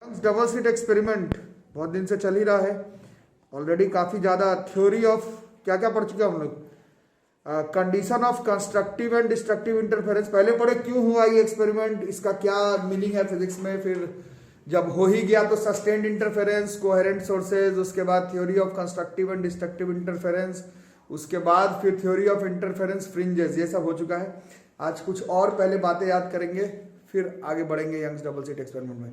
Double slit experiment बहुत दिन से चल ही रहा है। ऑलरेडी काफ़ी ज़्यादा थ्योरी ऑफ क्या क्या पढ़ चुके हम लोग। Condition of constructive and destructive interference पहले पढ़े, क्यों हुआ ये एक्सपेरिमेंट, इसका क्या मीनिंग है फिजिक्स में। फिर जब हो ही गया तो सस्टेन्ड इंटरफेरेंस, कोहेरेंट सोर्सेज, उसके बाद theory of constructive and destructive interference, उसके बाद फिर थ्योरी ऑफ इंटरफेरेंस फ्रिंजेस, ये सब हो चुका है। आज कुछ और पहले बातें याद करेंगे, फिर आगे बढ़ेंगे यंग्स डबल स्लिट एक्सपेरिमेंट में।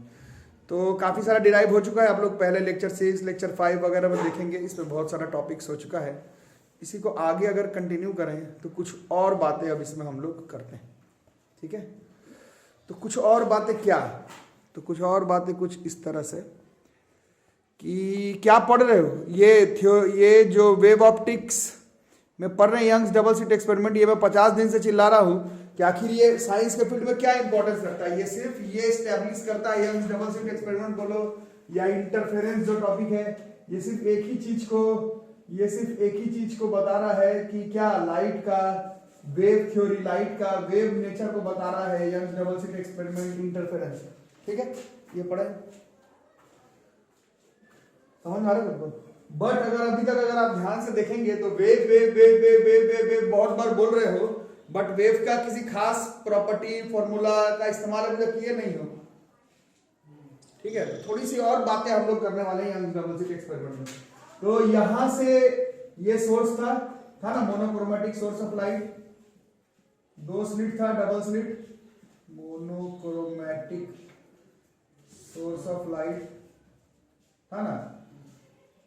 तो काफ़ी सारा डिराइव हो चुका है, आप लोग पहले लेक्चर 6 लेक्चर 5 वगैरह में देखेंगे, इसमें बहुत सारा टॉपिक्स हो चुका है। इसी को आगे अगर कंटिन्यू करें तो कुछ और बातें अब इसमें हम लोग करते हैं, ठीक है। तो कुछ और बातें क्या, तो कुछ और बातें कुछ इस तरह से कि क्या पढ़ रहे हो, ये जो वेव ऑप्टिक्स में पढ़ रहे हैं यंग्स डबल स्लिट एक्सपेरिमेंट, ये मैं 50 दिन से चिल्ला रहा हूँ कि आखिर ये साइंस के फील्ड में क्या इंपॉर्टेंस रखता है। ये सिर्फ ये एस्टेब्लिश करता है यंग्स डबल स्लिट एक्सपेरिमेंट बोलो या इंटरफेरेंस जो टॉपिक है, ये सिर्फ एक ही चीज को बता रहा है कि क्या लाइट का वेव थ्योरी, लाइट का वेव नेचर को बता रहा है Young's double slit experiment interference, ठीक है। ये पढ़े, समझ आ रहा है। बट अगर अभी तक अगर आप ध्यान से देखेंगे तो wave wave wave wave wave wave wave बहुत बार बोल रहे हो, बट वेव का किसी खास प्रॉपर्टी फॉर्मूला का इस्तेमाल अभी तक किए नहीं हो, ठीक है। थोड़ी सी और बातें हम लोग करने वाले हैं डबल स्लिट एक्सपेरिमेंट में। तो यहां से ये सोर्स था ना monochromatic source of light, 2 slit था, double slit monochromatic source of light था ना,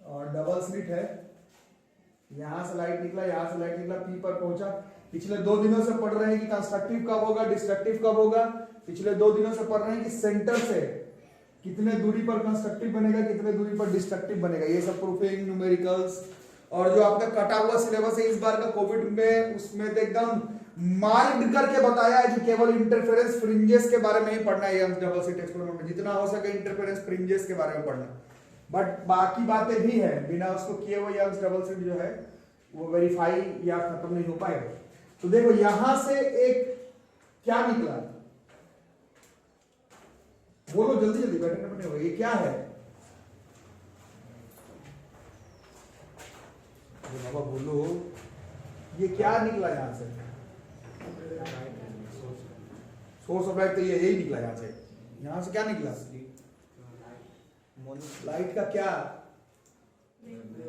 और डबल स्लिट है, यहां से लाइट निकला, यहां से लाइट निकला, पी पर पहुंचा। पिछले 2 दिनों से पढ़ रहे हैं कि कंस्ट्रक्टिव कब होगा, डिस्ट्रक्टिव कब होगा। पिछले 2 दिनों से पढ़ रहे हैं कि सेंटर से कितने दूरी पर कंस्ट्रक्टिव बनेगा, कितने दूरी पर डिस्ट्रक्टिव बनेगा, ये सब प्रूफिंग, न्यूमेरिकल्स। और जो आपका कटा हुआ सिलेबस है इस बार का कोविड में, उसमें तो एकदम माइंड करके बताया है कि केवल इंटरफेरेंस फ्रिंजेस के बारे में ही पढ़ना है यंग्स डबल स्लिट एक्सपेरिमेंट में, जितना हो सके इंटरफेरेंस फ्रिंजेस के बारे में पढ़ना। बट बाकी बातें भी है, बिना उसको किए हुए यंग्स डबल स्लिट जो है वो वेरीफाई या खत्म नहीं हो पाएगा। तो देखो यहां से एक क्या निकला, बोलो जल्दी जल्दी, बैठने पर नहीं होगा। ये क्या है बाबा, बोलो ये क्या निकला यहां से, सोर्स ऑफ लाइट। तो ये यही निकला यहां से क्या निकला, लाइट का क्या,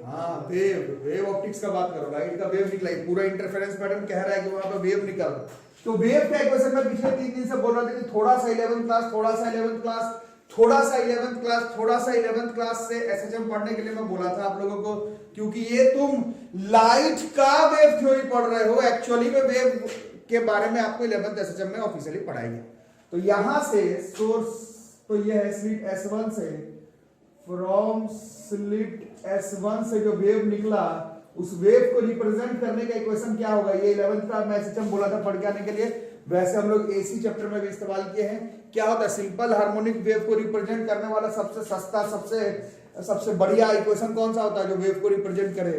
हाँ वेव ऑप्टिक्स का बात करो, लाइट का वेव निकला, पूरा इंटरफेरेंस पैटर्न कह रहा है कि वहां पे वेव निकल रहा है। तो वेव का इक्वेशन में पिछले 3 दिन से बोल रहा था कि थोड़ा सा 11th क्लास, थोड़ा सा 11th क्लास, थोड़ा सा 11th क्लास, थोड़ा सा 11th क्लास से एसएचएम पढ़ने के लिए मैं बोला था आप लोगों को, क्योंकि ये तुम लाइट का वेव थ्योरी पढ़ रहे हो, एक्चुअली में वेव के बारे में आपको 11th एसएचएम में ऑफिशियली पढ़ाएंगे। तो यहां से सोर्स, तो ये है स्लिट S1 से, फ्रॉम स्लिट S1 से जो वेव निकला, उस वेव को रिप्रेजेंट करने का इक्वेशन क्या होगा, ये 11th का मैं एसएचएम बोला था पढ़ के आने के लिए, वैसे हम लोग एसी चैप्टर में भी इस्तेमाल किए हैं। क्या होता है, सिंपल हार्मोनिक वेव को रिप्रेजेंट करने वाला सबसे सस्ता, सबसे बढ़िया इक्वेशन कौन सा होता है जो वेव को रिप्रेजेंट करे,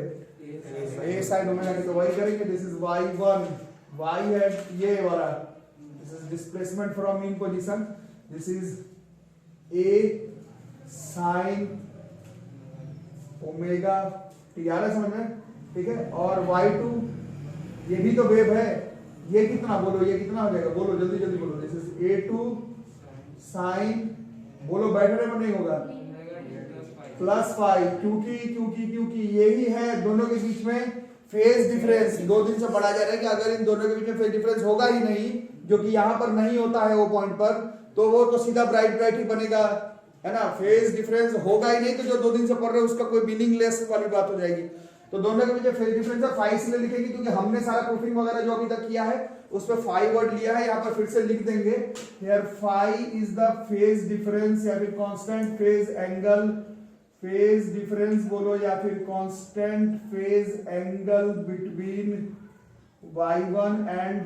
ए साइन ओमेगा टी। तो वही करेंगे, दिस इज y1, y है ये वाला, this is displacement from mean position, this is a sine omega t, आ रहा है समझ में, ठीक है। और y2 ये भी तो वेव है, ये कितना बोलो, ये कितना हो जाएगा, बोलो जल्दी जल्दी बोलो, दिस इज a2 साइन, बोलो बैठने में नहीं होगा, +5, क्योंकि यही है दोनों के बीच में फेज डिफरेंस। 2 दिन से पढ़ा जा रहा है कि अगर इन दोनों के बीच में फेज डिफरेंस होगा ही नहीं, जो कि यहां पर नहीं होता है वो पॉइंट पर, तो वो तो सीधा ब्राइट ही बनेगा, है ना। फेज डिफरेंस होगा ही नहीं तो जो 2 दिन से पढ़ रहे हो उसका कोई मीनिंगलेस वाली बात हो जाएगी। तो दोनों के बीच फेज डिफरेंस है, 5 इसलिए लिखेंगे क्योंकि हमने सारा प्रूफिंग वगैरह जो अभी तक किया है उस पे 5 वर्ड लिया है, यहाँ पर फिर से लिख देंगे here 5 is the phase difference या फिर constant phase angle, phase difference बोलो या फिर constant phase angle between y1 and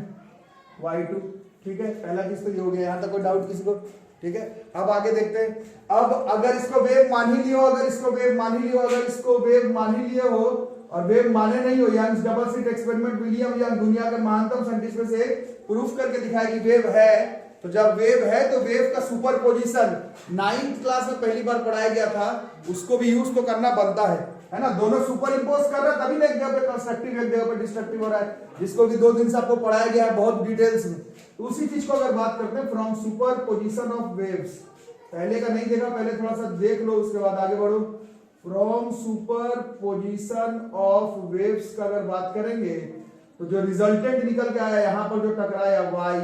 y2, ठीक है। पहला चीज तो ये हो गया, यहां तक कोई डाउट किसी को, ठीक है। अब आगे देखते हैं। अब अगर इसको वेव मान ही लियो, अगर इसको वेव मान ही लिए हो और वेव माने नहीं हो, Young's double slit experiment William Young दुनिया के महानतम साइंटिस्ट में से प्रूफ करके दिखाया कि वेव है, तो जब वेव है तो वेव का सुपरपोजिशन 9th क्लास में पहली बार पढ़ाया गया था, उसको भी यूज तो करना बनता है ना। दोनों सुपर इंपोज कर रहा है तभी ना एक जगह पे कंस्ट्रक्टिव एक जगह पे डिस्ट्रक्टिव हो रहा है, जिसको कि 2 दिन से आपको पढ़ाया गया है बहुत डिटेल्स में। तो उसी चीज को अगर बात करते हैं from super position of waves, पहले का नहीं देखा, पहले थोड़ा सा देख लो उसके बाद आगे बढ़ो। From super position of waves का अगर बात करेंगे तो जो रिजल्टेंट निकल के आया यहां पर जो टकराया y,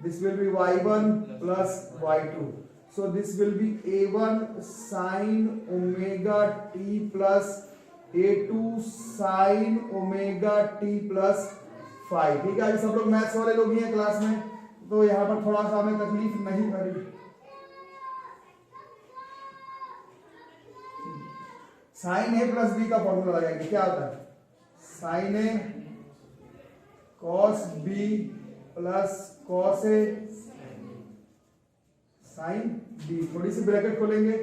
this will B y1 plus y2, so this will B a1 sin omega t plus a2 sin omega t plus 5। ठीक है, सब लोग मैथ्स वाले लोग ही हैं क्लास में, तो यहां पर थोड़ा सा हमें तकलीफ नहीं करी। साइन ए प्लस बी का फॉर्मूला लगाएंगे, क्या होता है sine A cos B plus cos A sine B. थोड़ी सी ब्रैकेट खोलेंगे,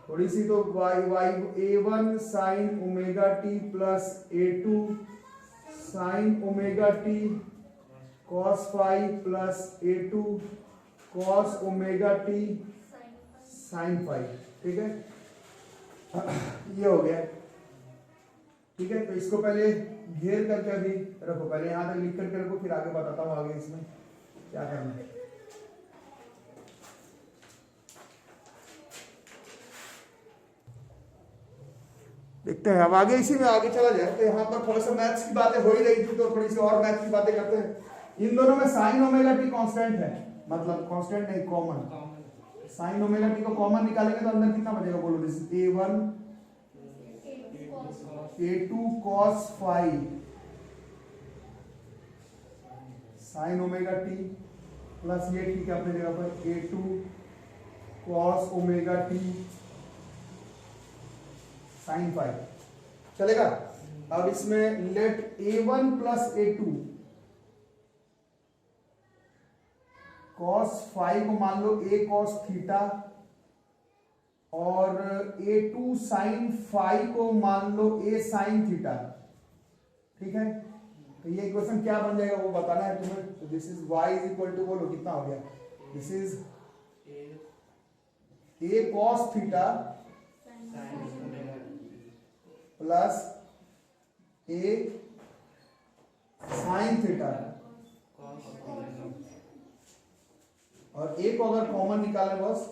थोड़ी सी, तो Y a1 sine omega T plus a2 sine omega T cos 5 plus a2 cos omega T sine 5। ठीक है, ये हो गया। ठीक है, तो इसको पहले घेर करके अभी रखो, पहले यहां तक लिख करके रखो, फिर आगे बताता हूं आगे इसमें क्या करना है। देखते हैं अब आगे, इसी में आगे चला जाए। तो यहाँ पर थोड़ा सा मैथ्स की बातें हो ही रही थी, तो थोड़ी सी और मैथ्स की बातें करते हैं। इन दोनों में साइन ओमेगा टी कांस्टेंट है, मतलब कांस्टेंट नहीं कॉमन। साइन ओमेगा टी को कॉमन निकालेंगे तो अंदर कितना बचेगा बोलो, this a1 a2 cos 5 sign omega T plus ये ठीक है अपने जगह पर a2 cos omega T sine 5 चलेगा। अब इसमें late a1 plus a2 cos 5 को मान लो a cos थीटा और a2 sin 5 को मान लो a sin थीटा। ठीक है, तो ये इक्वेशन क्या बन जाएगा वो बताना है तुम्हें। तो this is y is equal to, बोलो कितना हो गया, this is a cos theta plus a sin theta, और a को अगर कॉमन निकाले बस,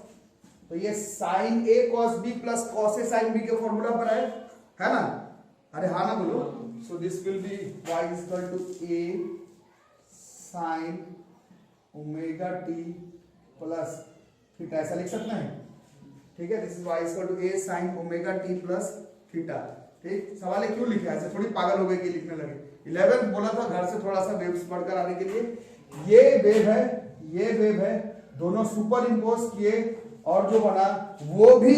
तो ये sine A cos B plus cos A sine B के फॉर्मूला पर है ना, अरे हाँ ना बोलो। So this will be y is equal to A sine omega T plus theta, ऐसा लिख सकते हैं। ठीक है, this is y is equal to A sine omega T plus theta. ठीक, सवाल है क्यों लिखा, ऐसे थोड़ी पागल हो गए कि लिखने लगे। 11 बोला था घर से थोड़ा सा वेव्स पढ़कर आने के लिए। ये वेव है, ये वेव है, दोनों सुपर इम्पोज किए और जो बना वो भी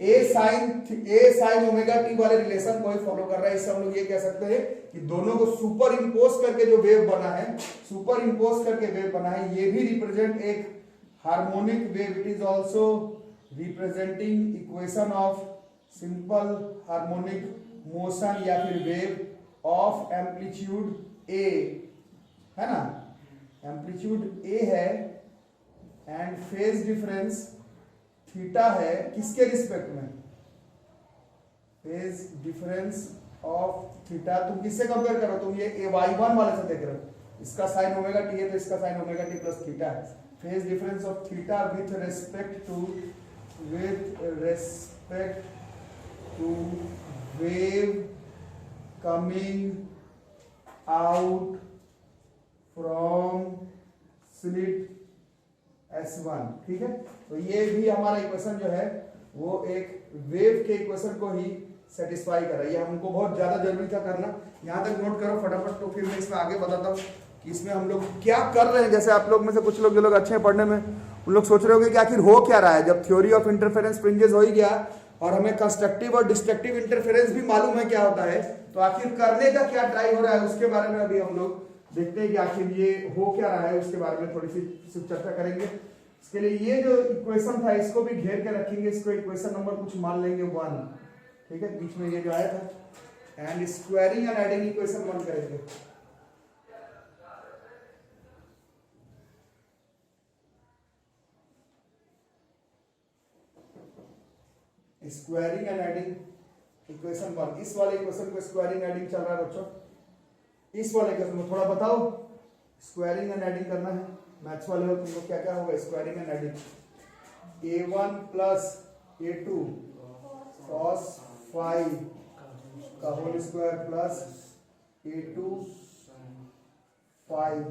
ए साइन ओमेगा टी वाले रिलेशन को ही फॉलो कर रहा है। इससे हम लोग ये कह सकते हैं कि दोनों को सुपर इम्पोज करके जो वेव बना है, सुपर इम्पोज करके वेव बना है, ये भी रिप्रेजेंट एक harmonic wave. It is also representing equation of simple harmonic motion या फिर वेव ऑफ एम्पलीट्यूड ए, है ना, एम्पलीट्यूड ए है एंड फेज डिफरेंस थीटा है, किसके रिस्पेक्ट में, फेज डिफरेंस ऑफ थीटा। तुम किससे कंपेयर करो, तुम ये y1 वाले से देख रहे हो, इसका साइन ओमेगा टी है तो इसका sine omega T plus theta है। Phase difference of theta with respect to wave coming out from slit S1। ठीक है, तो ये भी हमारा इक्वेशन जो है वो एक वेव के इक्वेशन को ही सेटिस्फाई कर रहा है। ये हमको बहुत ज्यादा जरूरी था करना, यहाँ तक नोट करो फटाफट, तो फिर मैं इसमें आगे बताता हूँ कि इसमें हम लोग क्या कर रहे हैं। जैसे आप लोग में से कुछ लोग जो लोग अच्छे हैं पढ़ने में, उन लोग सोच रहे होंगे कि आखिर हो क्या रहा है। जब थ्योरी ऑफ इंटरफेरेंस फ्रिंजेस हो ही गया और हमें कंस्ट्रक्टिव और डिस्ट्रक्टिव इंटरफेरेंस भी मालूम है क्या होता है, तो आखिर करने का क्या ट्राई हो रहा है उसके बारे में अभी हम लोग देखते हैं कि आखिर ये हो क्या रहा है, उसके बारे में थोड़ी सी सिर्फ चर्चा करेंगे। इसके लिए ये जो इक्वेशन था इसको भी घेर के रखेंगे, इसको इक्वेशन नंबर कुछ मान लेंगे 1। ठीक है, बीच में ये जो आया था, and squaring and adding equation 1 करेंगे। Squaring and adding equation 1। इस वाले इक्वेशन को स्क्वायरिंग एडिंग चल रहा है बच्चों। इस वाले इक्वेशन में थोड़ा बताओ, स्क्वायरिंग एंड एडिंग करना है। मैथ्स वाले हो तुम लोग, क्या क्या होगा squaring and adding? a1 plus a2 cos 5 का होल स्क्वायर प्लस a2 5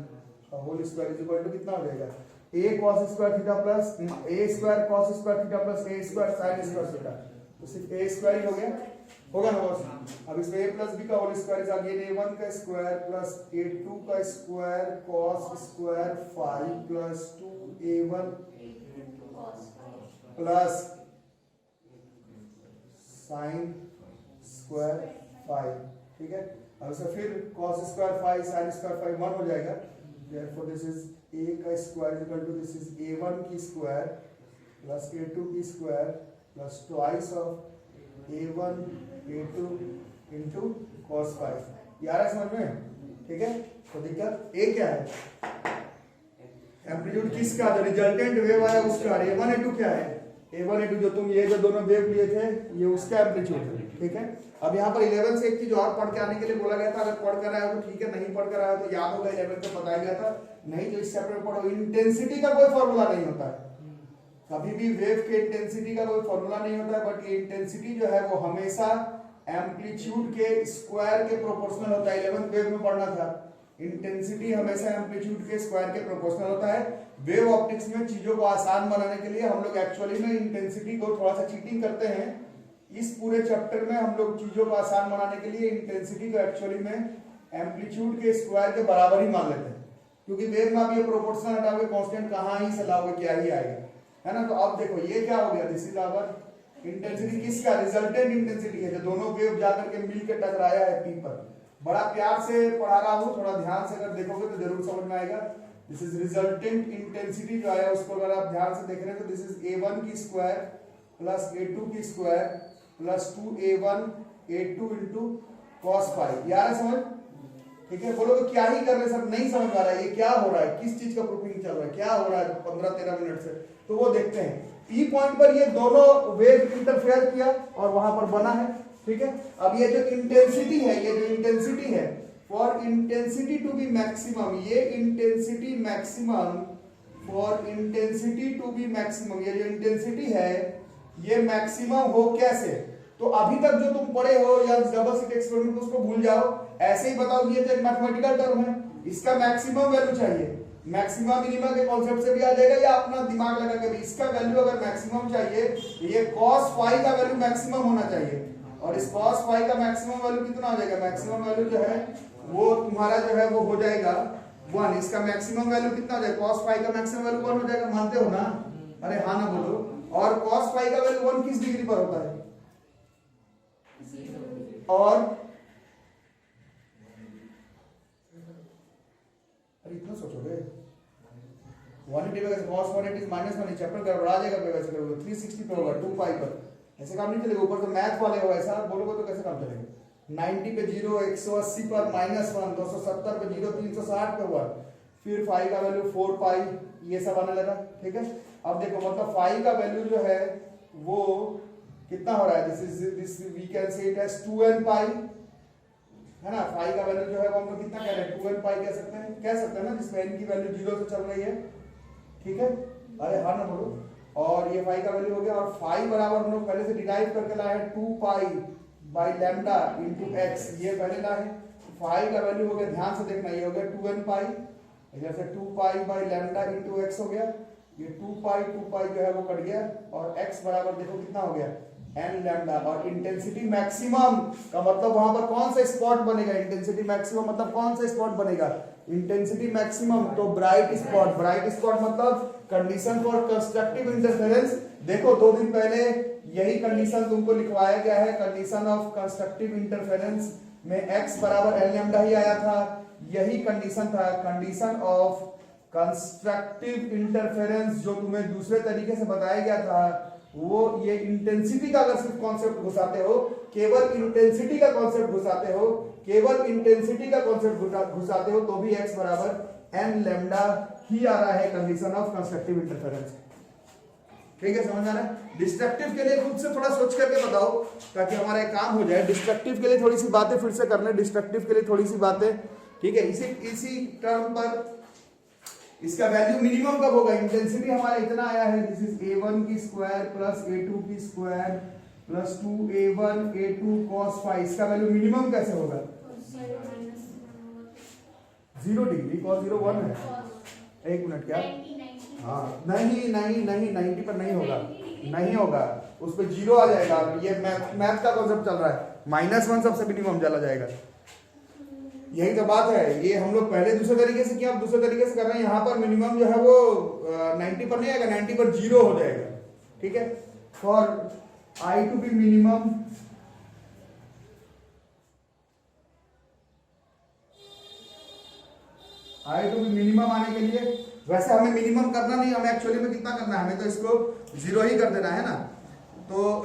का whole square is equal to कितना हो जाएगा? a cos square theta plus a square cos square theta plus a square sin square theta. तो सिर्फ a square ही हो गया, होगा ना बॉस? अब इसमें a प्लस b का whole square is again a1 का स्क्वायर प्लस a2 का square cos square 5 plus 2a1 प्लस sin स्क्वायर 5। ठीक है, अब इसे फिर cos स्क्वायर 5 sin स्क्वायर 5 1 हो जाएगा। Therefore this is a का square equal to this is a1 की स्क्वायर प्लस a2 की square plus twice of a1 a2 into cos 5। यार समझ में? ठीक है, तो दिक्कत a क्या है? एम्पलीट्यूड किसका? जो रिजल्टेंट वेव आया उसका। a1 a2 क्या है? a1 a2 जो तुम ये जो दोनों वेव लिए थे ये उसका एम्पलीट्यूड है। ठीक है, अब यहाँ पर 11 से एक चीज और पढ़ के आने के लिए बोला गया था। अगर पढ़ कर आया तो ठीक है, नहीं पढ़ कर आया तो याद होगा 11 से बताया गया था। नहीं तो इस चैप्टर में पढ़ो। इंटेंसिटी का कोई फॉर्मूला नहीं होता है, कभी भी वेव के इंटेंसिटी का कोई फॉर्मूला नहीं होता है। बट ये इंटेंसिटी जो है वो हमेशा एम्पलीट्यूड के स्क्वायर के प्रोपोर्शनल होता है। 11th वेव में पढ़ना था, इंटेंसिटी हमेशा एम्पलीट्यूड के स्क्वायर के प्रोपोर्शनल होता है। वेव ऑप्टिक्स में चीजों को आसान बनाने के लिए हम लोग एक्चुअली में इंटेंसिटी को थोड़ा सा चीटिंग करते हैं। इस पूरे चैप्टर में हम लोग चीजों को आसान बनाने के लिए इंटेंसिटी को एक्चुअली में एम्पलीट्यूड के स्क्वायर के बराबर ही मान लेते हैं, क्योंकि वेव में आप ये प्रोपोर्शनल हटाओगे कांस्टेंट कहाँ ही से लाओगे, क्या ही आएगा, है ना। तो अब देखो ये क्या हो गया, दिस इज आवर इंटेंसिटी। किसका? रिजल्टेंट इंटेंसिटी है, जो दोनों वेव जाकर के मिल के टकराया है पी पर। बड़ा प्यार से पढ़ा रहा हूँ, थोड़ा ध्यान से अगर देखोगे तो जरूर समझ में आएगा। दिस इज रिजल्टेंट इंटेंसिटी जो आया उसको अगर आप ध्यान से देख रहे हैं तो दिस इज a1 की स्क्वायर प्लस a2 की square plus 2a1 a2 into cos 5। यार समझ? ठीक है, बोलो तो क्या ही कर रहे सर, नहीं समझ आ रहा है ये क्या हो रहा है, किस चीज का प्रूफिंग चल रहा है, क्या हो रहा है 15-13 मिनट से। तो वो देखते हैं। पी पॉइंट पर ये दोनों वेव इंटरफेयर किया और वहां पर बना है। ठीक है, अब ये जो इंटेंसिटी है, ये जो इंटेंसिटी है for intensity to be maximum, ये intensity maximum for intensity to be maximum, ये जो इंटेंसिटी है ये मैक्सिमम हो कैसे? तो अभी तक जो तुम पढ़े हो या डबल स्लिट एक्सपेरिमेंट उसको भूल जाओ, ऐसे ही बताओ ये तो एक मैथमेटिकल टर्म है, इसका मैक्सिमम वैल्यू चाहिए। मैक्सिमम मिनिमम के कॉन्सेप्ट से भी आ जाएगा या अपना दिमाग लगा के भी इसका वैल्यू अगर मैक्सिमम चाहिए तो ये cos फाई का वैल्यू मैक्सिमम होना चाहिए। और इस cos फाई का मैक्सिमम वैल्यू कितना हो जाएगा? मैक्सिमम वैल्यू जो है वो तुम्हारा जो है वो हो जाएगा 1। इसका मैक्सिमम वैल्यू कितना हो जाएगा? cos फाई का मैक्सिमम वैल्यू 1 हो जाएगा, मानते हो ना? अरे हाँ ना बोलो। और cos फाई का वैल्यू 1 किस डिग्री पर होता है? और अरे इतना सोचोगे 180 पे कैसे? cos 180 माइनस 1 चैप्टर गड़बड़ा जाएगा पे वैसे करोगे। 360 पे होगा 2 पाई पर, ऐसे काम नहीं चलेगा। ऊपर तो मैथ वाले हो, ऐसा बोलोगे तो कैसे काम चलेगा? 90 पे 0, 180 पर -1, 270 पे 0, 360 पे 1, फिर फाई का वैल्यू 4 पाई, ये सब आने लगा। ठीक है, अब देखो मतलब फाई का वैल्यू जो है वो कितना हो रहा है? This we can say it as 2n pi, है ना। फाई का वैल्यू जो है वो हम लोग कितना कह रहे हैं? 2n पाई कह सकते हैं ना, जिसमें n की वैल्यू 0 से चल रही है। ठीक है, अरे हाँ ना बोलो। और ये फाई का वैल्यू हो गया, और फाई बराबर हम लोग पहले से डिराइव करके लाए हैं 2 pi by lambda into x, ये पहले लाए। फाई का वैल्यू हो गया, ध्यान से देखना, ये हो गया 2n पाई, इधर से 2 pi by lambda into x हो गया। ये 2 पाई जो है वो कट गया, और x बराबर देखो कितना हो गया? n lambda. और इंटेंसिटी मैक्सिमम का मतलब वहां पर कौन सा स्पॉट बनेगा? इंटेंसिटी मैक्सिमम मतलब कौन सा स्पॉट बनेगा? इंटेंसिटी मैक्सिमम तो ब्राइट स्पॉट। ब्राइट स्पॉट मतलब कंडीशन फॉर कंस्ट्रक्टिव इंटरफेरेंस। देखो 2 दिन पहले यही कंडीशन तुमको लिखवाया गया है। कंडीशन ऑफ कंस्ट्रक्टिव इंटरफेरेंस में x बराबर n लैम्डा ही आया था, यही कंडीशन था। कंडीशन ऑफ कंस्ट्रक्टिव इंटरफेरेंस जो तुम्हें दूसरे तरीके से बताया गया था, वो ये इंटेंसिटी का अगर सिर्फ कॉन्सेप्ट घुसाते हो, केवल इंटेंसिटी का कॉन्सेप्ट घुसाते हो, केवल इंटेंसिटी का कॉन्सेप्ट घुसाते हो, तो भी x बराबर n लैम्डा ही आ रहा है कंडीशन ऑफ कंस्ट्रक्टिव इंटरफेरेंस। ठीक है, समझ आ रहा है। डिस्ट्रक्टिव के लिए खुद से थोड़ा सोच करके बताओ ताकि हमारा एक काम हो जाए। डिस्ट्रक्टिव के लिए थोड़ी सी बातें फिर से करना, डिस्ट्रक्टिव के लिए थोड़ी सी बातें, ठीक है। इसी टर्म पर इसका वैल्यू मिनिमम कब होगा? इंटेंसिटी हमारा इतना आया है, दिस इज a1 की स्क्वायर प्लस a2 की square plus 2a1 a2 cos phi. इसका वैल्यू मिनिमम कैसे होगा? 0 डिग्री cos 0 1 है। एक मिनट, क्या? हाँ, नहीं नहीं नहीं, 90 पर नहीं होगा, नहीं होगा, उस पर 0 आ जाएगा। ये मैथ का कॉन्सेप्ट चल रहा है, -1 सबसे मिनिमम चला जाएगा। यही तो बात है। ये हम लोग पहले दूसरे तरीके से किया, अब दूसरे तरीके से कर रहे हैं। यहाँ पर मिनिमम जो है वो 90 पर नहीं आएगा, 90 पर 0 हो जाएगा, ठीक है। For I to be minimum, I to be minimum आने के लिए, वैसे हमें मिनिमम करना नहीं, हमें एक्चुअली में कितना करना है? हमें तो इसको 0 ही कर देना है ना। तो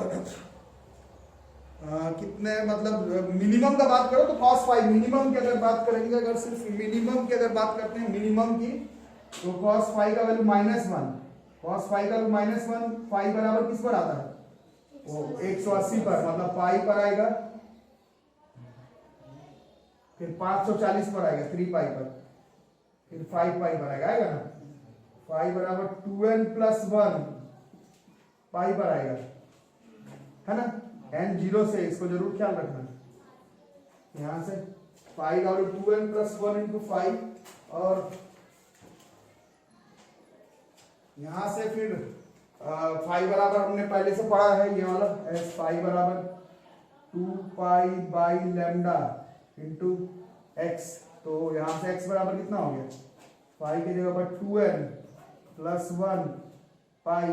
कितने, मतलब मिनिमम का बात करो तो cos फाई, मिनिमम की अगर बात करेंगे, अगर सिर्फ मिनिमम की अगर बात करते हैं मिनिमम की, तो cos फाई का वैल्यू -1, cos फाई का वैल्यू -1, फाई बराबर किस पर आता है? वो 180 पर, मतलब पाई पर आएगा, फिर 540 पर आएगा 3 पाई पर, फिर 5 पाई पर आएगा ना। फाई बराबर 2n + 1 पाई पर आएगा, है ना। n 0 से, इसको जरूर ख्याल रखना। यहां से पाई का 2n + 1 × 5, और यहां से फिर फाई बराबर हमने पहले से पढ़ा है ये वाला, एस फाई बराबर 2 pi by lambda into x. तो यहां से x बराबर कितना हो गया? फाई की जगह पर 2n + 1 पाई,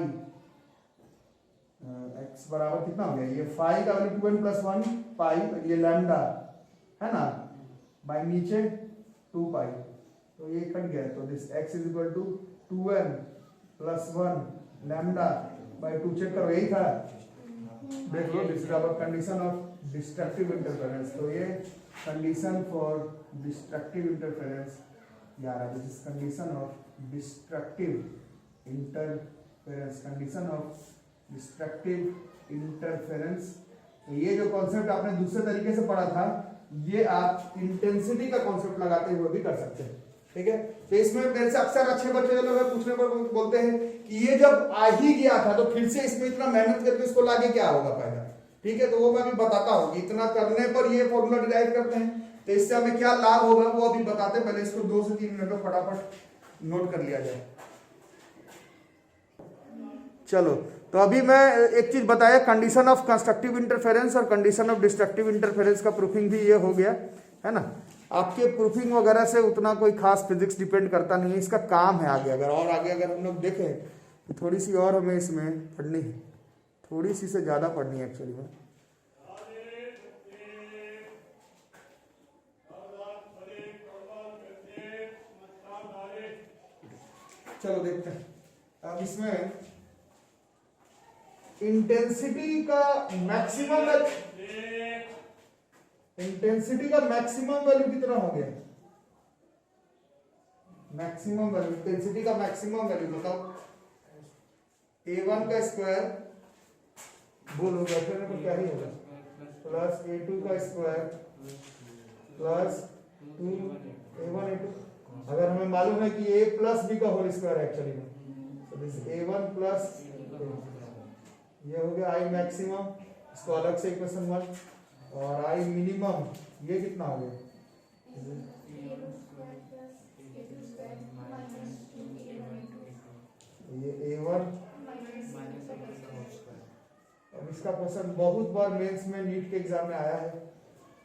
x बराबर कितना हो गया? ये फाई का वैल्यू 2n + 1 पाई, ये लैम्डा है ना, बाई नीचे 2 पाई, तो ये कट गया। तो this x = 2n + 1 lambda by 2, check करो, यही था, देख लो। This is our condition of destructive interference. तो ये condition for destructive interference 11, this is condition of destructive interference, condition of destructive interference. तो ये जो कॉन्सेप्ट आपने दूसरे तरीके से पढ़ा था, ये आप इंटेंसिटी का कॉन्सेप्ट लगाते हुए भी कर सकते हैं, ठीक है। तो इसमें मेरे से अक्सर अच्छे बच्चे लोग पूछने पर बोलते हैं कि ये जब आ ही गया था तो फिर से इसमें इतना मेहनत करके इसको लाके क्या होगा फायदा, ठीक है। तो वो मैं अभी बताता हूँ कि इतना करने पर ये फॉर्मूला डिराइव करते हैं, तो इससे हमें क्या लाभ होगा वो अभी बताते हैं। पहले इसको 2 से 3 मिनट में फटाफट नोट कर लिया जाए। चलो, तो अभी मैं एक चीज बताया, कंडीशन ऑफ कंस्ट्रक्टिव इंटरफेरेंस और कंडीशन ऑफ डिस्ट्रक्टिव इंटरफेरेंस का प्रूफिंग भी ये हो गया, है ना। आपके प्रूफिंग वगैरह से उतना कोई खास फिजिक्स डिपेंड करता नहीं है, इसका काम है आगे। अगर और आगे अगर हम लोग देखें तो थोड़ी सी और हमें इसमें पढ़नी है, थोड़ी सी से ज़्यादा पढ़नी है एक्चुअली में। चलो देखते हैं अब इसमें इंटेंसिटी का मैक्सिमम वैल्यू कितना हो गया? मैक्सिमम वैल्यू, इंटेंसिटी का मैक्सिमम वैल्यू बताओ। a1 का स्क्वायर बोलो, वैसे तो क्या ही होगा, प्लस a2 का स्क्वायर प्लस 2a1 a2। अगर हमें मालूम है कि a + b का होल स्क्वायर एक्चुअली में, तो दिस a1 + ये हो गया आई मैक्सिमम, इसको अलग से इक्वेशन 1, और आई मिनिमम ये कितना हो गया? ये a1। अब इसका क्वेश्चन बहुत बार मेंस में, नीट के एग्जाम में आया है,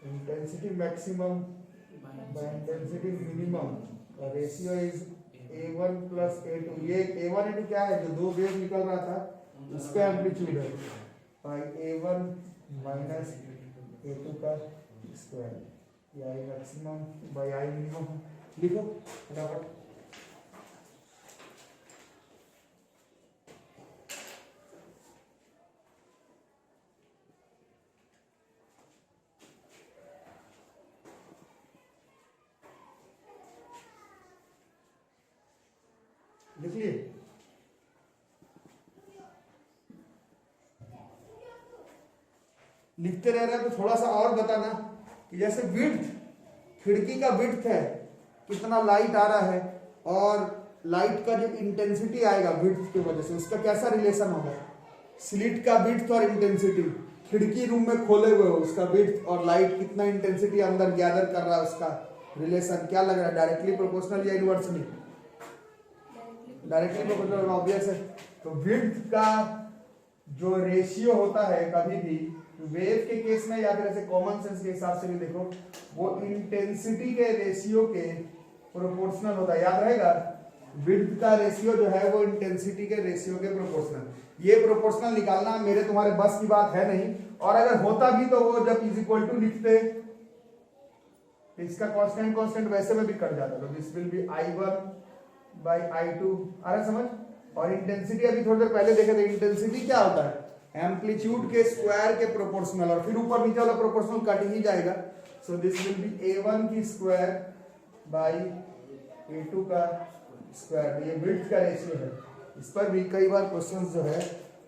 intensity maximum bye intensity minimum का रेशियो इज a1 + a2। ये a1 a2 क्या है? जो दो वेव निकल रहा था उसका एम्पलीट्यूड है, बाय a1 - a2 का स्क्वायर, ये I maximum bye I minimum. लिखो फटाफट। लिख लिए? लिखते रह रहे हैं तो थोड़ा सा और बताना कि जैसे विड्थ, खिड़की का विड्थ है, कितना लाइट आ रहा है, और लाइट का जो इंटेंसिटी आएगा विड्थ की वजह से उसका कैसा रिलेशन होगा, स्लिट का विड्थ और इंटेंसिटी, खिड़की रूम में खोले हुए हो उसका विड्थ और लाइट कितना इंटेंसिटी अंदर गैदर कर रहा है, उसका रिलेशन क्या लग रहा है, डायरेक्टली प्रोपोर्शनल या इनवर्सली, डायरेक्टली प्रोपोर्शनल, ऑब्वियस है। तो विड्थ का जो रेशियो होता है कभी भी वेव के केस में या फिर ऐसे कॉमन सेंस के हिसाब से भी देखो, वो इंटेंसिटी के रेशियो के प्रोपोर्शनल होता है, याद रहेगा। विड्थ का रेशियो जो है वो इंटेंसिटी के रेशियो के प्रोपोर्शनल, ये प्रोपोर्शनल निकालना मेरे तुम्हारे बस की बात है नहीं, और अगर होता भी तो वो जब इज इक्वल टू लिखते इसका कांस्टेंट वैसे में भी कट जाता, तो this will B I1 by I2, आ रहा समझ। और इंटेंसिटी अभी थोड़ी देर पहले देखे थे, इंटेंसिटी क्या होता है, एम्पलीट्यूड के स्क्वायर के प्रोपोर्शनल, और फिर ऊपर नीचे वाला प्रोपोर्शनल कट ही जाएगा। सो दिस विल बी A1 की स्क्वायर बाई A2 का स्क्वायर, ये विड्थ का रेशियो है। इस पर भी कई बार क्वेश्चन जो है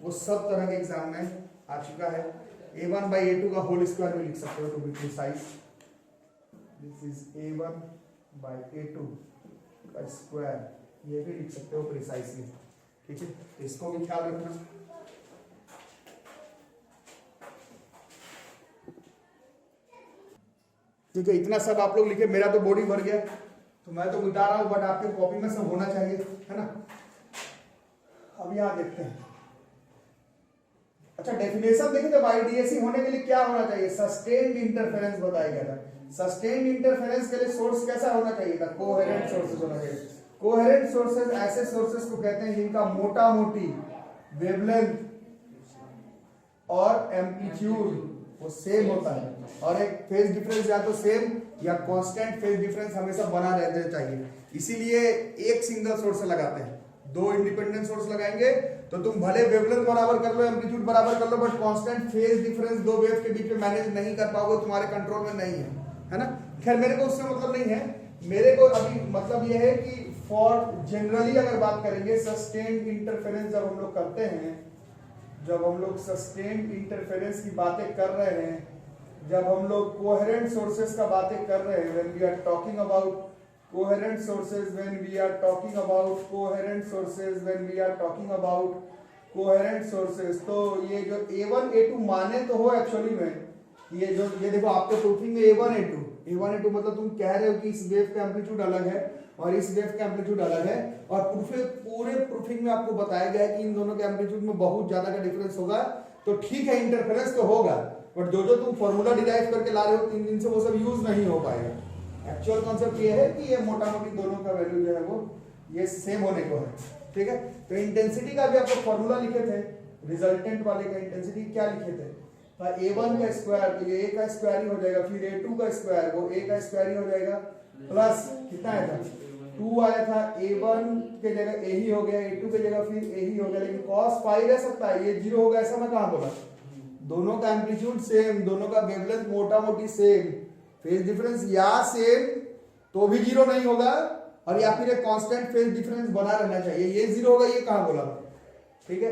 वो सब तरह के एग्जाम में आ चुका है। A1 बाई A2 का होल स्क्वायर भी लिख सकते हो to be precise, this is A1 by A2 का स्क्वायर, ये भी लिख सकते हो प्रिसाइजली, ठीक है। इसको भी ख्याल रखना। ठीक है, इतना सब आप लोग लिखे, मेरा तो बॉडी भर गया तो मैं तो मिटा रहा हूं, बट आपके कॉपी में सब होना चाहिए, है ना। अब यहां देखते हैं, अच्छा डेफिनेशन देखिए, जब आईडीएसी होने के लिए क्या होना चाहिए, सस्टेन्ड इंटरफेरेंस बताया गया था। सस्टेन्ड इंटरफेरेंस के लिए सोर्स कैसा होना चाहिए था, कोहेरेंट सोर्सेज होना चाहिए। कोहेरेंट सोर्सेज ऐसे सोर्सेज को कहते हैं जिनका मोटा मोटी वेवलेंथ और एम्पलीट्यूड वो सेम होता है, और एक फेज डिफरेंस या तो सेम या कांस्टेंट फेज डिफरेंस हमेशा बना रहना चाहिए। इसीलिए एक सिंगल सोर्स से लगाते हैं, दो इंडिपेंडेंट सोर्स लगाएंगे तो तुम भले वेवलेंथ बराबर कर लो, एम्पलीट्यूड बराबर कर लो, बट कांस्टेंट फेज डिफरेंस दो वेव के बीच में मैनेज नहीं कर पाओगे, तुम्हारे कंट्रोल में नहीं है ना। खैर मेरे को उससे मतलब नहीं है, मेरे को अभी मतलब यह है कि फॉर जनरली अगर बात करेंगे सस्टेन्ड इंटरफेरेंस जब हम लोग करते हैं, जब हम लोग सस्टेन्ड इंटरफेरेंस की बातें कर रहे हैं, जब हम लोग कोहेरेंट सोर्सेस का बातें कर रहे हैं, when we are talking about coherent sources, when we are talking about coherent sources, when we are talking about coherent sources, तो ये जो A1 A2 माने तो हो एक्चुअली में, ये देखो आपके प्रूफिंग में A1 A2 मतलब तुम कह रहे हो कि इस वेव का एम्पलीट्यूड अलग है और इस वेव का एम्पलीट्यूड अलग है, और पूरे प्रूफिंग में आपको बताया गया है कि इन दोनों के एम्पलीट्यूड में बहुत ज्यादा का डिफरेंस होगा, तो ठीक है इंटरफेरेंस तो होगा, बट जो तुम फॉर्मूला डिराइव करके ला रहे हो 3 दिन से वो सब यूज नहीं हो पाएगा। एक्चुअल कॉन्सेप्ट ये है कि ये मोटा मोटी दोनों का वैल्यू जो है वो ये सेम होने को है, ठीक है। तो इंटेंसिटी का भी आपको फॉर्मूला लिखे थे, रिजल्टेंट वाले का इंटेंसिटी क्या लिखे थे, A1 का स्क्वायर, तो ये A का स्क्वायर ही हो जाएगा, फिर A2 का स्क्वायर, वो A का स्क्वायर ही हो जाएगा, प्लस कितना आया था 2 आया था, A1 के जगह A ही हो गया, A2 के जगह फिर A ही हो गया, लेकिन cos पाई रह सकता है, ये 0 होगा ऐसा मैं कहां बोला, दोनों का एम्पलीट्यूड सेम, दोनों का वेवलेंथ मोटा मोटी सेम, फेज डिफरेंस या सेम तो भी 0 नहीं होगा, और या फिर एक कांस्टेंट फेज डिफरेंस बना रहना चाहिए, ये 0 होगा, ये कहां बोला, ठीक है।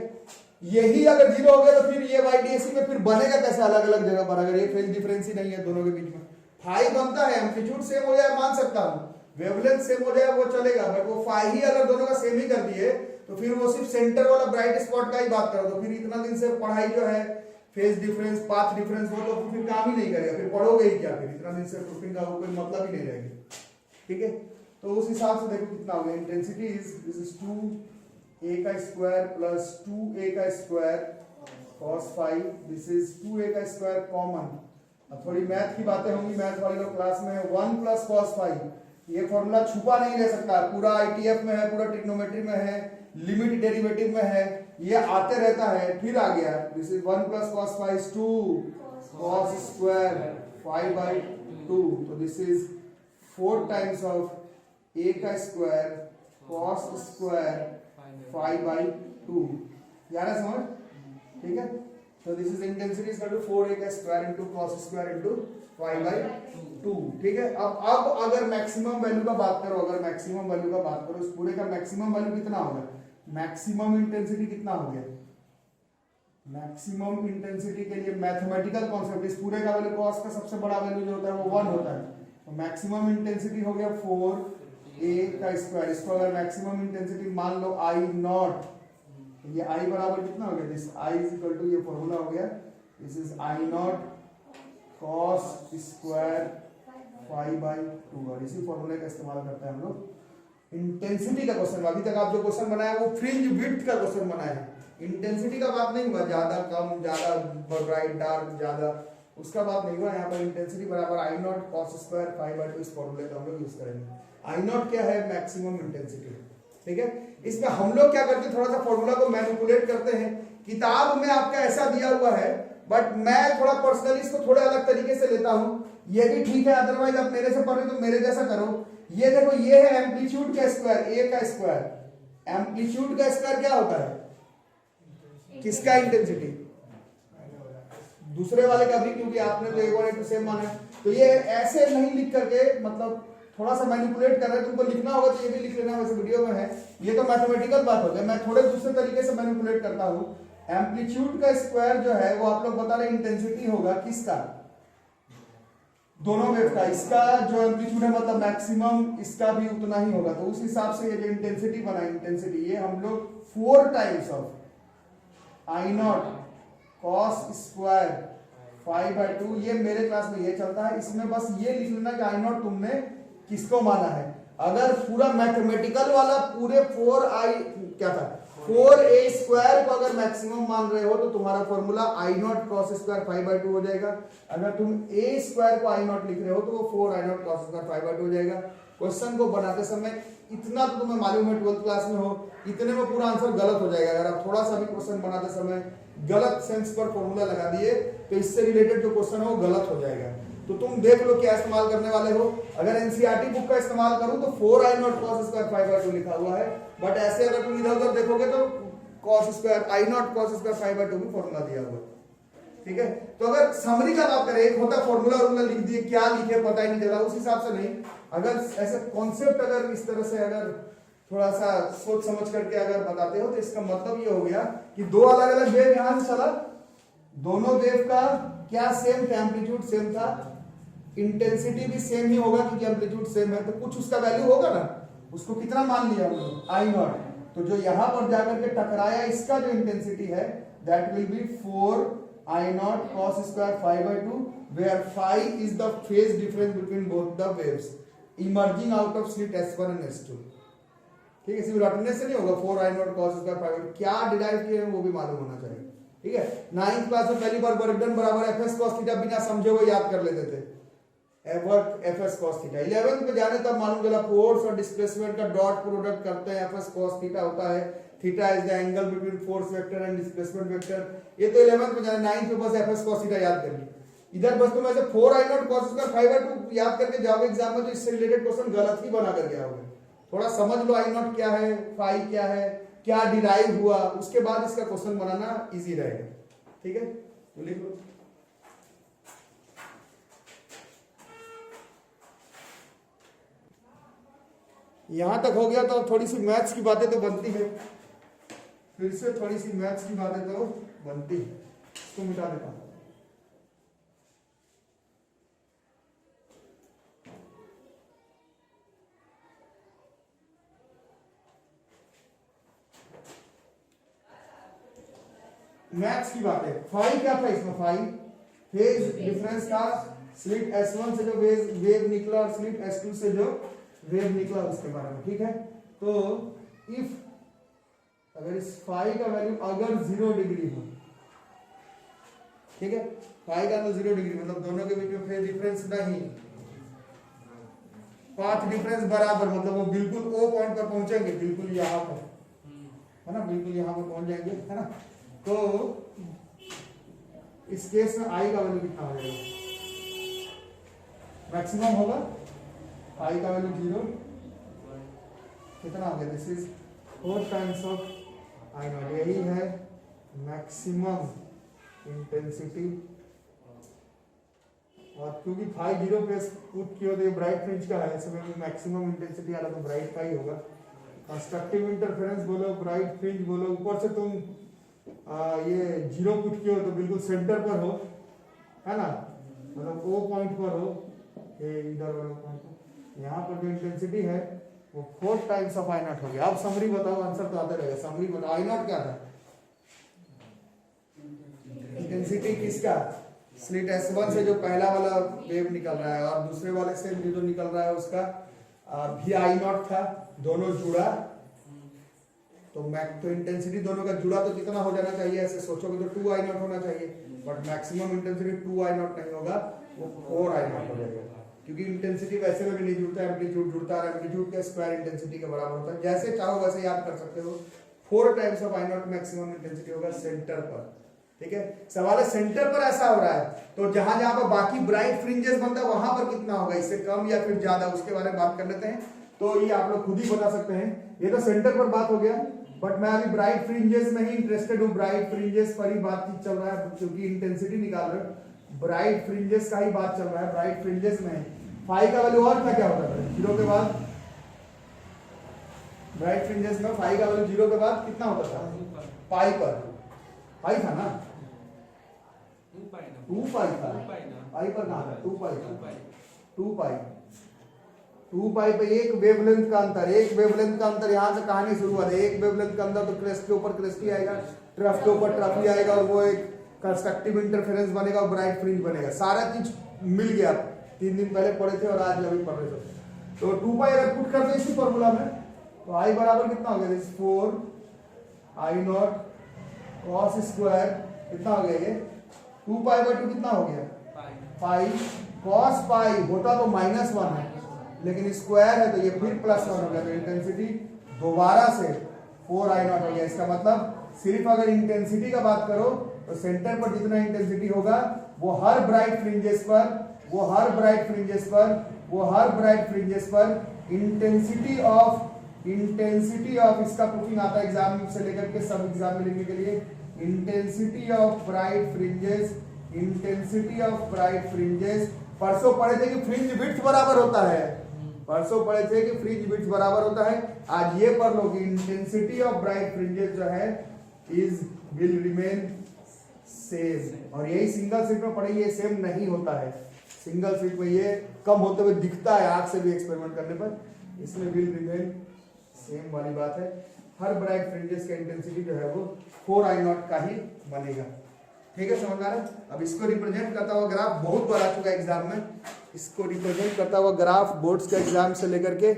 यही अगर 0 हो गया तो फिर ये YDAC में फिर बनेगा कैसे अलग अलग जगह पर, अगर ये फेज डिफरेंस ही नहीं है दोनों के बीच में। फाई बनता है, एम्पलीट्यूड सेम हो जाए मान सकता हूं, वेवलेंथ सेम हो जाए वो चलेगा, बट वो फाई ही अगर दोनों का सेम ही कर दिए तो फिर वो सिर्फ सेंटर वाला ब्राइट स्पॉट का ही बात करो, तो फिर इतना दिन से पढ़ाई जो है फेज डिफरेंस पाथ डिफरेंस वो तो फिर काम ही नहीं करेगा, फिर पढ़ोगे ही क्या, फिर इतना दिन से प्रूफिंग का कोई मतलब ही नहीं रहेगा, ठीक है। तो उस हिसाब से देखो कितना हो गया, intensity is this is 2a का स्क्वायर प्लस 2a का square cos phi, this is 2a का स्क्वायर कॉमन। अब थोड़ी मैथ की बातें होंगी, मैथ वाले लोग क्लास में है, 1 प्लस cos फाई, ये फॉर्मूला छुपा नहीं रह सकता, पूरा ITF में है, पूरा ट्रिग्नोमेट्री में है, लिमिट डेरिवेटिव में है, ये आते रहता है, फिर आ गया this is 1 plus cos phi is 2 cos square phi by 2, तो this is 4 times of a का square cos square phi by 2, यार समझ, ठीक है। तो this is intensity is equal to 4a का square into cos square into phi by 2, ठीक है। अब अगर मैक्सिमम वैल्यू का बात करो, अगर मैक्सिमम वैल्यू का बात करो, इस पूरे का मैक्सिमम वैल्यू कितना होगा, मैक्सिमम इंटेंसिटी कितना हो गया, मैक्सिमम इंटेंसिटी के लिए मैथमेटिकल कॉन्सेप्ट, इस पूरे का वैल्यू कॉस का सबसे बड़ा वैल्यू जो होता है वो 1 होता है। तो मैक्सिमम इंटेंसिटी हो गया 4a का स्क्वायर। इसको अगर मैक्सिमम इंटेंसिटी मान लो आई नॉट, ये आई बराबर कितना हो गया, this I is equal to, ये फॉर्मूला हो गया, this is I not cos square pi by 2। और इसी फॉर्मूले का इस्तेमाल करते हैं हम लोग इंटेंसिटी का क्वेश्चन। अभी तक आप जो क्वेश्चन बनाया वो फ्रिंज विड्थ का क्वेश्चन बनाया है, इंटेंसिटी का बात नहीं हुआ, ज्यादा कम, ज्यादा ब्राइट डार्क, ज्यादा, उसका बात नहीं हुआ। यहाँ पर इंटेंसिटी बराबर I not cos square pi by 2, इस फॉर्मूले का हम लोग यूज करेंगे। आई नॉट क्या है, मैक्सिमम इंटेंसिटी, ठीक है। इसमें हम लोग क्या करते हैं, थोड़ा सा फॉर्मूला को मैनिपुलेट करते हैं। किताब में आपका ऐसा दिया हुआ है, बट मैं थोड़ा पर्सनली इसको थोड़े अलग तरीके से लेता हूं, ये भी ठीक है। अदरवाइज आप मेरे से पढ़ रहे तो मेरे जैसा करो। ये देखो, ये है एम्पलीट्यूड का स्क्वायर, ए का स्क्वायर। एम्पलीट्यूड का स्क्वायर क्या होता है, किसका इंटेंसिटी, दूसरे वाले का भी, क्योंकि आपने तो A1 सेम माना है। तो ये ऐसे नहीं लिख करके, मतलब थोड़ा सा मैनिपुलेट कर रहे हैं, तुमको लिखना होगा तो ये भी लिख लेना, वैसे वीडियो में है। ये तो मैथमेटिकल बात हो गई, मैं थोड़े दूसरे तरीके से मैनिपुलेट करता हूं। एम्पलीट्यूड का स्क्वायर जो है वो आप लोग बता रहे इंटेंसिटी होगा किसका, दोनों वेव का। इसका जो एम्पलीट्यूड है मतलब मैक्सिमम, इसका भी उतना ही होगा। तो उस हिसाब से ये जो इंटेंसिटी बना, इंटेंसिटी ये हम लोग 4 times of I not cos square pi by 2, ये मेरे क्लास में ये चलता है। इसमें बस ये लिख लेना कि आई नॉट तुमने किसको माना है। अगर पूरा मैथमेटिकल वाला पूरे 4i क्या था, 4a स्क्वायर को अगर मैक्सिमम मान रहे हो तो तुम्हारा formula I not cos square pi by 2 हो जाएगा। अगर तुम a स्क्वायर को आई नॉट लिख रहे हो तो वो 4 I not cos square pi by 2 हो जाएगा। क्वेश्चन को बनाते समय इतना तो तुम्हें मालूम है, 12th क्लास में हो, इतने में पूरा आंसर गलत हो जाएगा। अगर आप थोड़ा सा भी क्वेश्चन बनाते समय गलत सेंस पर फॉर्मूला लगा दिए तो इससे रिलेटेड जो क्वेश्चन है वो गलत हो जाएगा। तो तुम देख लो क्या इस्तेमाल करने वाले हो। अगर एनसीईआरटी बुक का इस्तेमाल करूं तो 4 I not cos square pi by 2 लिखा हुआ है, बट ऐसे अगर तुम इधर उधर देखोगे तो cos square I not cos square pi by 2 भी फॉर्मूला दिया हुआ है, ठीक है। तो अगर समरी का बात करें, एक होता फॉर्मूला लिख दिए, क्या लिखे पता ही नहीं चला, उस हिसाब से नहीं। अगर ऐसे कॉन्सेप्ट अगर इस तरह से अगर थोड़ा सा सोच समझ करके अगर बताते हो तो इसका मतलब ये हो गया कि दो अलग अलग वेव यहां से चला, दोनों वेव का क्या सेम था, एम्पलीट्यूड सेम था, इंटेंसिटी भी सेम ही होगा क्योंकि एम्पलीट्यूड सेम है, तो कुछ उसका वैल्यू होगा ना। उसको कितना मान लिया हम लोग, आई नॉट। तो जो यहां पर जाकर के टकराया इसका जो इंटेंसिटी है that will be 4 I not cos square pi by 2, where phi is the phase difference between both the waves emerging out of slit S1 and S2, ठीक है। सिर्फ रटने से नहीं होगा, 4 I not cos square pi by 2 क्या derive किए हैं वो भी मालूम होना चाहिए, ठीक है। 9th क्लास में पहली बार वर्क डन बराबर fs cos थीटा बिना समझे वो याद कर लेते थे, fs cos थीटा। 11th पे जाने तब मालूम चला फोर्स और डिस्प्लेसमेंट का डॉट प्रोडक्ट करते हैं, fs cos थीटा होता है, theta is the angle between force vector and displacement vector. ये तो 11th में जाने, 9th में बस fs cos थीटा याद कर ली। इधर बस तुम ऐसे 4 I naught cos square pi by 2 याद करके जाओगे एग्जाम में तो इससे रिलेटेड क्वेश्चन गलत ही बना कर गया होगा। थोड़ा समझ लो आई नॉट क्या है, फाई क्या है, क्या डिराइव हुआ, उसके बाद इसका क्वेश्चन बनाना इजी रहेगा, ठीक है। तो लिख लो। यहां तक हो गया तो अब थोड़ी सी मैथ्स की बातें तो बनती है, फिर से थोड़ी सी मैथ्स की बातें तो बनती है। इसको मिटा देता हूं। मैथ्स की बात है। फाई क्या था इसमें, फाई फेज डिफरेंस था, स्लिट S1 से जो वेव निकला और स्लिट S2 से जो वेव निकला उसके बारे में, ठीक है। तो इफ अगर इस फाई का वैल्यू अगर 0 डिग्री हो, ठीक है, फाई का तो 0 डिग्री मतलब दोनों के बीच में फेज डिफरेंस नहीं, पाथ डिफरेंस बराबर, मतलब वो बिल्कुल ओ पॉइंट पर पहुंचेंगे, बिल्कुल यहां पर, है ना, बिल्कुल यहां पर पहुंच जाएंगे, है ना। तो इस केस में आई का वैल्यू कितना हो जाएगा, मैक्सिमम होगा, आई का वैल्यू 0 कितना हो गया, this is 4 times of I not, यही है मैक्सिमम इंटेंसिटी। और क्योंकि फाई 0 पे पुट किया तो ये ब्राइट फ्रिंज का है, इसमें भी मैक्सिमम इंटेंसिटी आ रहा तो ब्राइट का ही होगा। कंस्ट्रक्टिव इंटरफेरेंस बोलो, ब्राइट फ्रिंज बोलो, ऊपर से तुम ये जीरो पुट किए हो तो बिल्कुल सेंटर पर हो, है ना, मतलब ओ पॉइंट पर हो, ये इधर वाला पॉइंट, यहाँ पर जो इंटेंसिटी है वो 4 टाइम्स ऑफ आई नॉट हो गया। अब समरी बताओ, आंसर तो आते रहेगा। समरी बताओ, आई नॉट क्या था? इंटेंसिटी किसका? स्लिट S1 से जो पहला वाला वेव निकल रहा है और दूसरे वाले से जो निकल रहा है उसका भी आई नॉट था, दोनों जुड़ा तो इंटेंसिटी दोनों का जुड़ा तो कितना हो जाना चाहिए? ऐसे सोचोगे तो 2 आई नॉट होना चाहिए, but maximum intensity 2 I not नहीं होगा, वो 4 आई नॉट हो जाएगा, क्योंकि इंटेंसिटी वैसे में भी नहीं जुड़ता, एम्पलीट्यूड जुड़ता है, एम्पलीट्यूड का स्क्वायर इंटेंसिटी के बराबर होता है। जैसे चाहो वैसे याद कर सकते हो। 4 times of I not maximum intensity होगा सेंटर पर, ठीक है। सवाल है सेंटर पर ऐसा हो रहा है तो जहां जहां पर बाकी ब्राइट फ्रिंजेस बनता है वहां पर कितना होगा, इससे कम या फिर ज्यादा, उसके बारे में बात कर लेते हैं। तो ये आप लोग खुद ही बता सकते हैं। ये तो सेंटर पर बात हो गया, बट मैं अभी ब्राइट फ्रिंजेस में ही इंटरेस्टेड हूँ। ब्राइट फ्रिंजेस पर ही बातचीत चल रहा है, क्योंकि इंटेंसिटी निकाल रहे हो, ब्राइट फ्रिंजेस का ही बात चल रहा है। ब्राइट फ्रिंजेस में फाई का वैल्यू और क्या होता है? 0 के बाद ब्राइट फ्रिंजेस में फाई का वैल्यू 0 के बाद कितना होता था? पाई पर, पाई था ना, 2 पाई था, पाई पर कहां था? 2 पाई था, 2 पाई पे एक वेवलेंथ का अंतर, एक वेवलेंथ का अंतर, यहां से कहानी शुरू हुआ था। एक वेवलेंथ का अंतर तो क्रेस्ट के ऊपर क्रेस्ट ही आएगा, ट्रफ के ऊपर ट्रफ ही आएगा, और वो एक कंस्ट्रक्टिव इंटरफेरेंस बनेगा और ब्राइट फ्रिंज बनेगा। सारा चीज मिल गया, 3 दिन पहले पढ़े थे और आज अभी पढ़ रहे थे। तो 2 पाई अगर पुट करते इसी फॉर्मूला में तो आई बराबर कितना हो गया? 4 आई नॉट कॉस स्क्वायर, कितना हो गया ये? 2 पाई बाय 2 कितना हो गया? पाई। कॉस पाई होता तो -1 है, लेकिन स्क्वायर है तो ये फिर +1 हो गया, तो इंटेंसिटी दोबारा से 4 आई नॉट हो गया। इसका मतलब सिर्फ अगर इंटेंसिटी का बात करो तो सेंटर पर जितना इंटेंसिटी होगा वो हर ब्राइट फ्रिंजेस पर, वो हर ब्राइट फ्रिंजेस पर, वो हर ब्राइट फ्रिंजेस पर इंटेंसिटी ऑफ इसका प्रूफिंग आता है एग्जाम से लेकर के सब एग्जाम में लिखने के लिए। Intensity of bright fringes, intensity of bright fringes. परसों पढ़े थे कि फ्रिंज विड्थ बराबर होता है, परसों पढ़े थे कि फ्रिंज विड्थ बराबर होता है। आज ये पढ़ लो कि इंटेंसिटी ऑफ ब्राइट फ्रिंजेस जो है इज विल रिमेन सेम, और यही सिंगल स्लिट में पढ़े, ये सेम नहीं होता है। सिंगल स्लिट में ये कम होते हुए दिखता है आंख से भी एक्सपेरिमेंट करने पर, इसमें विल रिमेन सेम वाली बात है। हर ब्राइट फ्रिंजेस का इंटेंसिटी जो है वो 4 आई नॉट का ही बनेगा, ठीक है, समझ आ रहा है। अब इसको रिप्रेजेंट करता हुआ ग्राफ बहुत बार आ चुका है एग्जाम में, इसको रिप्रेजेंट करता हुआ ग्राफ बोर्ड्स के एग्जाम से लेकर के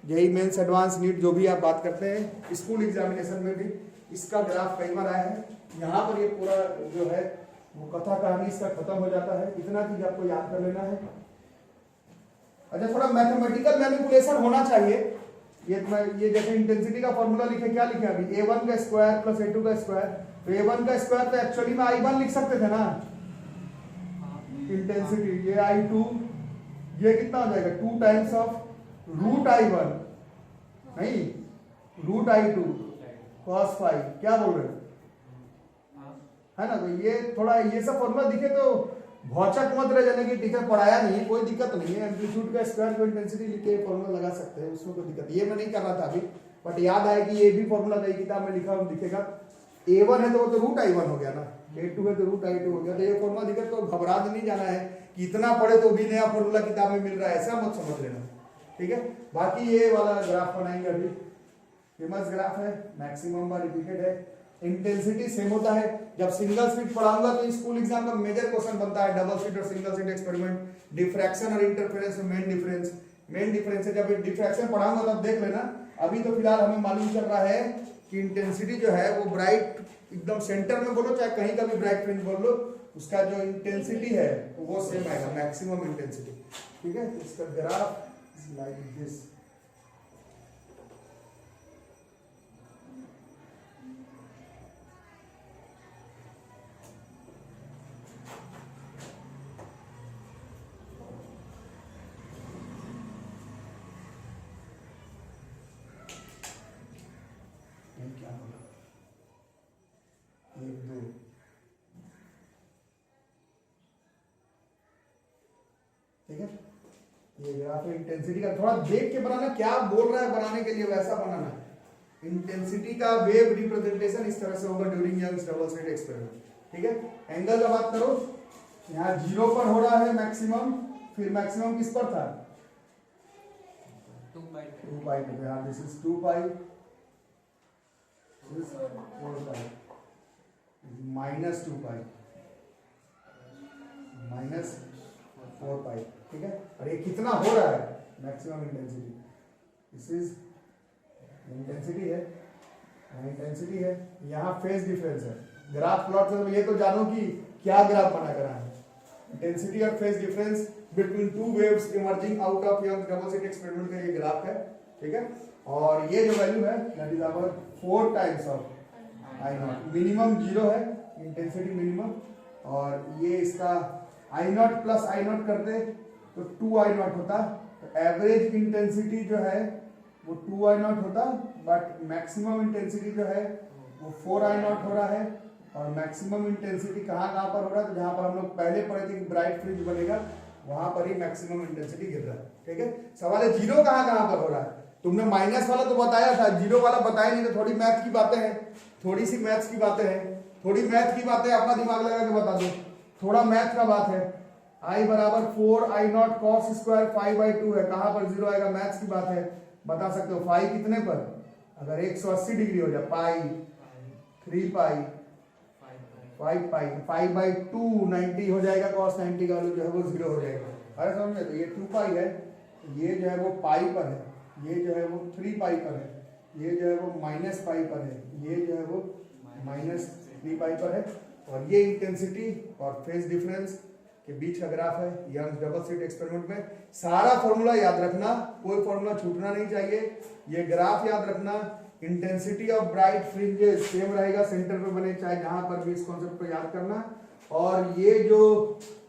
जेईई मेंस एडवांस नीट जो भी आप बात करते हैं, स्कूल एग्जामिनेशन में भी इसका ग्राफ कई बार आया है। यहाँ पर ये पूरा जो है वो कथा कहानी इसका खत्म हो जाता है। इतना चीज आपको याद कर लेना है। अच्छा, थोड़ा मैथमेटिकल मैनिपुलेशन होना चाहिए। ये जैसे इंटेंसिटी का फॉर्मूला लिखे, क्या लिखे अभी? a1 का स्क्वायर प्लस a2 का स्क्वायर। तो a1 का स्क्वायर तो एक्चुअली में i1 लिख सकते थे ना, इंटेंसिटी। ये i2, ये कितना हो जाएगा? 2 टाइम्स ऑफ रूट i1, नहीं रूट i2 cos फाई। क्या बोल रहे है ना? तो ये थोड़ा ये सब फॉर्मूला दिखे तो भौचक मत रह जाने की टीचर पढ़ाया नहीं, कोई दिक्कत नहीं है। एम्पलीट्यूड का स्क्वायर को इंटेंसिटी लिख के फॉर्मूला लगा सकते हैं, उसमें कोई दिक्कत। ये मैं नहीं कर रहा था अभी, बट याद आया कि ये भी फॉर्मूला नई किताब में लिखा हुआ दिखेगा। a1 है तो वो तो रूट i1 हो गया ना, a2 है तो रूट i2 हो गया। तो ये फॉर्मूला दिखे तो घबरा नहीं जाना है कि इतना पढ़े तो भी नया फॉर्मूला किताब में मिल रहा है, ऐसा मत समझ लेना, ठीक है। बाकी ये वाला ग्राफ बनाएंगे अभी, फेमस ग्राफ है, मैक्सिमम बार रिपीटेड है। इंटेंसिटी सेम होता है। जब सिंगल स्लिट पढ़ाऊंगा तो स्कूल एग्जाम का मेजर क्वेश्चन बनता है डबल स्लिट और सिंगल स्लिट एक्सपेरिमेंट, डिफ्रैक्शन और इंटरफेरेंस में मेन डिफरेंस है। जब डिफ्रैक्शन पढ़ाऊंगा तब देख लेना। अभी तो फिलहाल हमें मालूम चल रहा है कि इंटेंसिटी जो है वो ब्राइट एकदम सेंटर में बोलो चाहे कहीं का भी ब्राइट फ्रिंज बोल लो, उसका जो इंटेंसिटी है वो सेम आएगा, मैक्सिमम इंटेंसिटी, ठीक है। इसका ग्राफ इज लाइक दिस। क्या होगा? 1 2 ठीक है। ये ग्राफ इंटेंसिटी का थोड़ा देख के बनाना, क्या बोल रहा है बनाने के लिए वैसा बनाना है। इंटेंसिटी का वेव रिप्रेजेंटेशन इस तरह से होगा during Young's double slit experiment. ठीक है, एंगल का बात करो, यहाँ 0 पर हो रहा है मैक्सिमम, फिर मैक्सिमम किस पर था 2 पाई पे, यहाँ दिस इज 2 पाई, दिस 4 पाई, -2 पाई, -4 पाई। ठीक है, और ये कितना हो रहा है maximum intensity, this is intensity है, इंटेंसिटी है, यहाँ फेज डिफरेंस है। ग्राफ प्लॉट से ये तो जानो कि क्या ग्राफ बना कर रहा है, इंटेंसिटी और phase difference between two waves emerging out of Young's double slit experiment का ये ग्राफ है। ठीक है, और ये जो वैल्यू है that is our 4 times of I not, minimum 0 है इंटेंसिटी मिनिमम, और ये इसका I not plus I not करते तो 2 आई नॉट होता, तो एवरेज इंटेंसिटी जो है वो 2 आई नॉट होता, बट मैक्सिमम इंटेंसिटी जो है वो 4 आई नॉट हो रहा है। और मैक्सिमम इंटेंसिटी कहाँ कहाँ पर हो रहा है, तो जहां पर हम लोग पहले पढ़े थे कि ब्राइट फ्रिंज बनेगा वहां पर ही मैक्सिमम इंटेंसिटी गिर रहा है। ठीक है, सवाल है 0 कहाँ कहाँ पर हो रहा है, तुमने माइनस वाला तो बताया था, 0 वाला बताया नहीं, तो थोड़ी मैथ की बातें हैं, थोड़ी सी मैथ्स की बातें हैं, थोड़ी मैथ की बातें अपना दिमाग लगा के बता दो, थोड़ा मैथ का बात है। I बराबर 4 आई नॉट कॉस स्क्वायर 5/2 है, कहां पर 0 आएगा, मैथ्स की बात है, बता सकते हो। फाई कितने पर, अगर 180 डिग्री हो जाए, पाई 3 पाई 5 पाई 5/2 90 हो जाएगा, कॉस 90 का वैल्यू जो है वो 0 हो जाएगा। अरे समझे, तो ये 2 पाई है, ये जो है वो पाई पर है, ये जो है वो 3 पाई पर है, ये जो है वो माइनस पाई पर है, ये जो है वो -3 पाई पर है, और ये इंटेंसिटी और फेज डिफरेंस के बीच का ग्राफ है यंग्स डबल स्लिट एक्सपेरिमेंट में। सारा फॉर्मूला याद रखना, कोई फॉर्मूला छूटना नहीं चाहिए, ये ग्राफ याद रखना। Intensity of bright fringes same रहेगा, सेंटर पे बने, चाहे जहां पर भी, इस कॉन्सेप्ट को याद करना। और ये जो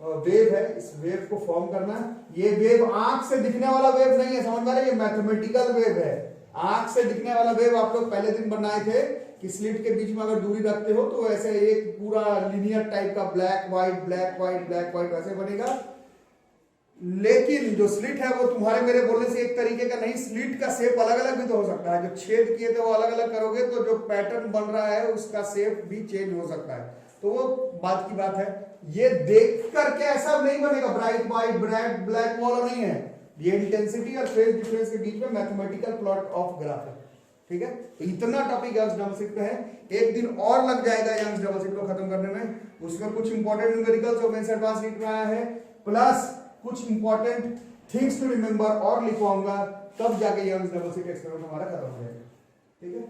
वेव है, इस वेव को फॉर्म करना, ये वेव आंख से दिखने वाला वेव नहीं है, समझ में आ रहा है, ये मैथमेटिकल वेव है। आंख से दिखने वाला वेव आप लोग पहले दिन बनाए थे कि स्लिट के बीच में अगर दूरी रखते हो तो ऐसे एक पूरा लिनियर टाइप का black white black white black white वैसे बनेगा। लेकिन जो स्लिट है वो तुम्हारे मेरे बोलने से एक तरीके का नहीं, स्लिट का शेप अलग अलग भी तो हो सकता है, जो छेद किए थे वो अलग अलग करोगे तो जो पैटर्न बन रहा है उसका शेप भी चेंज हो सकता है, तो वो बात की बात है। ये देख करके ऐसा नहीं बनेगा ब्राइट व्हाइट ब्लैक ब्लैक वाला नहीं है, ये इंटेंसिटी और फेज डिफरेंस के बीच में मैथमेटिकल प्लॉट ऑफ ग्राफ है। ठीक है, तो इतना टॉपिक यंग्स डबल स्लिट पे है, एक दिन और लग जाएगा यंग्स डबल स्लिट को खत्म करने में। उसमें कुछ इंपॉर्टेंट न्यूमेरिकल्स और मेंस एडवांस नीट में आया है, प्लस कुछ इंपॉर्टेंट थिंग्स टू रिमेंबर और लिखवाऊंगा, तब जाके यंग्स डबल स्लिट एक्सपेरिमेंट हमारा खत्म हो जाएगा। ठीक है।